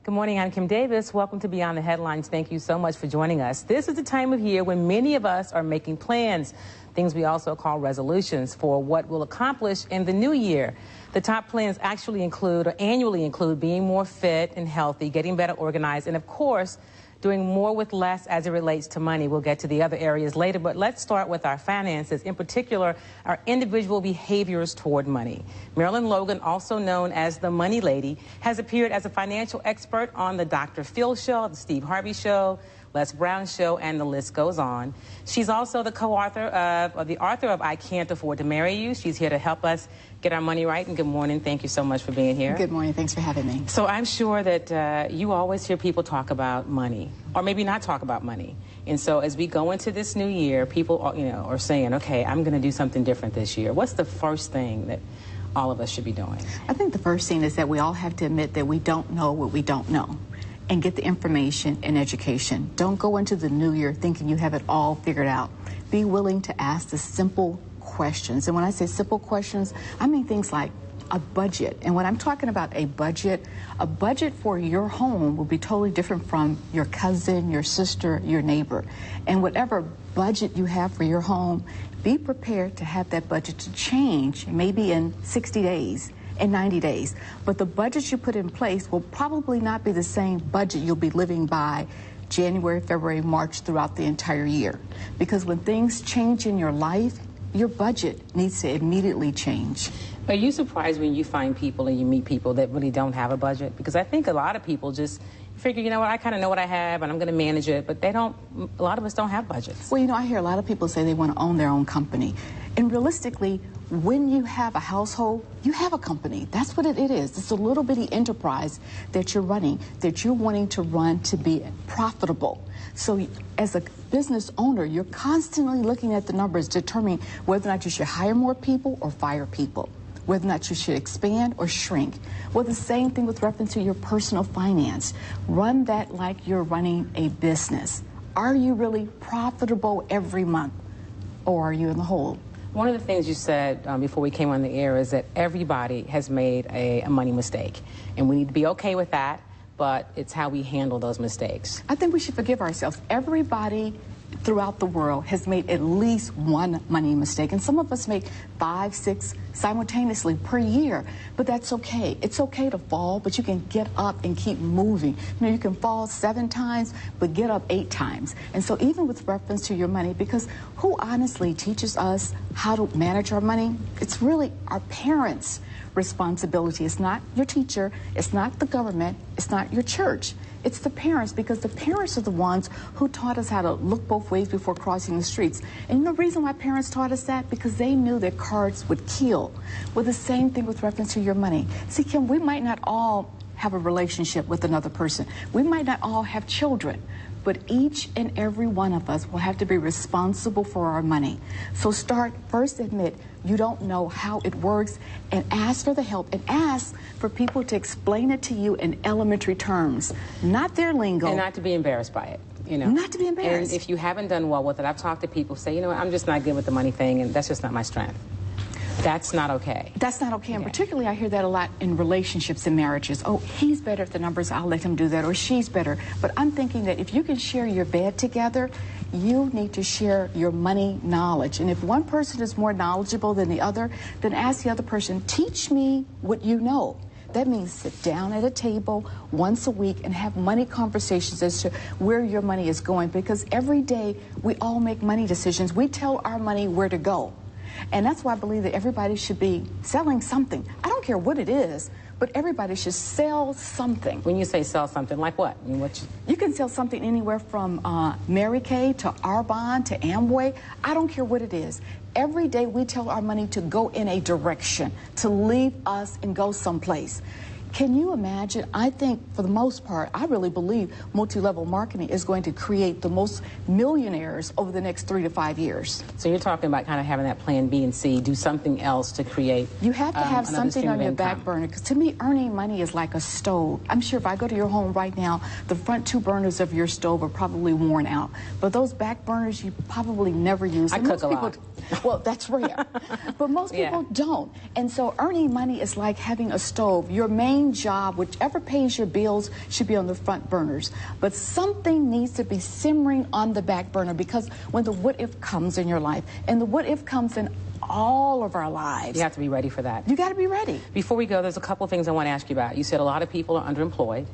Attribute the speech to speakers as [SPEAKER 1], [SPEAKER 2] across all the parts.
[SPEAKER 1] Good morning, I'm Kim Davis. Welcome to Beyond the Headlines. Thank you so much for joining us. This is the time of year when many of us are making plans, things we also call resolutions for what we'll accomplish in the new year. The top plans actually include, or annually include, being more fit and healthy, getting better organized, and of course, doing more with less as it relates to money. We'll get to the other areas later, but let's start with our finances, in particular, our individual behaviors toward money. Marilyn Logan, also known as the Money Lady, has appeared as a financial expert on the Dr. Phil Show, the Steve Harvey Show, Les Brown Show, and the list goes on. She's also the co-author of, or the author of I Can't Afford to Marry You. She's here to help us get our money right. And good morning. Thank you so much for being here.
[SPEAKER 2] Good morning. Thanks for having me.
[SPEAKER 1] So I'm sure that you always hear people talk about money, or maybe not talk about money. And so as we go into this new year, people are saying, okay, I'm going to do something different this year. What's the first thing that all of us should be doing?
[SPEAKER 2] I think the first thing is that we all have to admit that we don't know what we don't know, and get the information and education. Don't go into the new year thinking you have it all figured out. Be willing to ask the simple questions. And when I say simple questions, I mean things like a budget. And when I'm talking about a budget for your home will be totally different from your cousin, your sister, your neighbor. And whatever budget you have for your home, be prepared to have that budget to change maybe in 60 days. In 90 days. But the budget you put in place will probably not be the same budget you'll be living by January, February, March throughout the entire year. Because when things change in your life, your budget needs to immediately change.
[SPEAKER 1] Are you surprised when you find people and you meet people that really don't have a budget? Because I think a lot of people just figure, you know what, I kind of know what I have and I'm going to manage it, but they don't, a lot of us don't have budgets.
[SPEAKER 2] Well, I hear a lot of people say they want to own their own company. And realistically, when you have a household, you have a company. That's what it is. It's a little bitty enterprise that you're running, that you're wanting to run to be profitable. So as a business owner, you're constantly looking at the numbers, determining whether or not you should hire more people or fire people, whether or not you should expand or shrink. Well, the same thing with reference to your personal finance. Run that like you're running a business. Are you really profitable every month, or are you in the hole?
[SPEAKER 1] One of the things you said before we came on the air is that everybody has made a money mistake, and we need to be okay with that, but it's how we handle those mistakes.
[SPEAKER 2] I think we should forgive ourselves. Everybody throughout the world has made at least one money mistake, and some of us make 5, 6 simultaneously per year, but that's okay. It's okay to fall, but you can get up and keep moving. You can fall 7 times, but get up 8 times. And so even with reference to your money, because who honestly teaches us how to manage our money? It's really our parents' responsibility. It's not your teacher, it's not the government, it's not your church. It's the parents, because the parents are the ones who taught us how to look both ways before crossing the streets. And the reason why parents taught us that, because they knew that cards would kill. Well, the same thing with reference to your money. See, Kim, we might not all have a relationship with another person. We might not all have children. But each and every one of us will have to be responsible for our money. So first admit you don't know how it works, and ask for the help, and ask for people to explain it to you in elementary terms, not their lingo.
[SPEAKER 1] And not to be embarrassed by it.
[SPEAKER 2] Not to be embarrassed.
[SPEAKER 1] And if you haven't done well with it, I've talked to people who say, you know what, I'm just not good with the money thing, and that's just not my strength. That's not okay.
[SPEAKER 2] That's not okay. And particularly I hear that a lot in relationships and marriages. Oh, he's better at the numbers, I'll let him do that, or she's better. But I'm thinking that if you can share your bed together, you need to share your money knowledge. And if one person is more knowledgeable than the other, then ask the other person, teach me what you know. That means sit down at a table once a week and have money conversations as to where your money is going. Because every day we all make money decisions. We tell our money where to go. And that's why I believe that everybody should be selling something. I don't care what it is, but everybody should sell something.
[SPEAKER 1] When you say sell something, like what? I mean,
[SPEAKER 2] you can sell something anywhere from Mary Kay to Arbonne to Amway. I don't care what it is. Every day we tell our money to go in a direction, to leave us and go someplace. Can you imagine? I think for the most part, I really believe multi-level marketing is going to create the most millionaires over the next 3 to 5 years.
[SPEAKER 1] So you're talking about kind of having that plan B and C, do something else to create.
[SPEAKER 2] You have to have something on your back burner, because to me, earning money is like a stove. I'm sure if I go to your home right now, the front 2 burners of your stove are probably worn out. But those back burners you probably never use.
[SPEAKER 1] I cook a lot.
[SPEAKER 2] Well, that's rare. But most people don't. And so earning money is like having a stove. Your main main job, whichever pays your bills, should be on the front burners. But something needs to be simmering on the back burner, because when the what if comes in your life, and the what if comes in all of our lives,
[SPEAKER 1] you have to be ready for that.
[SPEAKER 2] You got to be ready.
[SPEAKER 1] Before we go, there's a couple of things I want to ask you about. You said a lot of people are underemployed,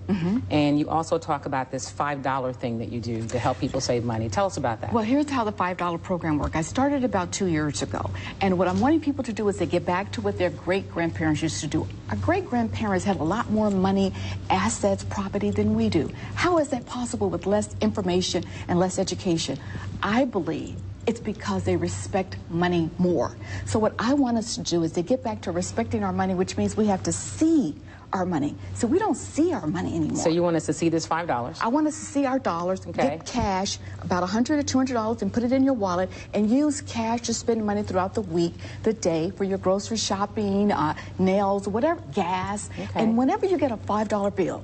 [SPEAKER 1] and you also talk about this $5 thing that you do to help people save money. Tell us about that.
[SPEAKER 2] Well, here's how the $5 program works. I started about 2 years ago, and what I'm wanting people to do is to get back to what their great-grandparents used to do. Our great-grandparents had a lot more money, assets, property than we do. How is that possible with less information and less education? I believe it's because they respect money more. So what I want us to do is to get back to respecting our money, which means we have to see our money. So we don't see our money anymore.
[SPEAKER 1] So you want us to see this $5?
[SPEAKER 2] I want us to see our dollars, get cash, about $100 to $200, and put it in your wallet, and use cash to spend money throughout the week, the day, for your grocery shopping, nails, whatever, gas. And whenever you get a $5 bill,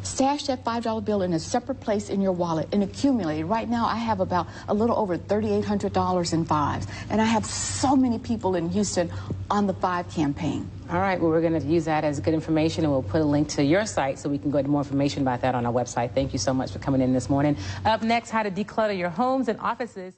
[SPEAKER 2] stash that $5 bill in a separate place in your wallet and accumulate it. Right now, I have about a little over $3,800 in fives, and I have so many people in Houston on the 5 campaign.
[SPEAKER 1] All right, well, we're going to use that as good information, and we'll put a link to your site so we can go into more information about that on our website. Thank you so much for coming in this morning. Up next, how to declutter your homes and offices.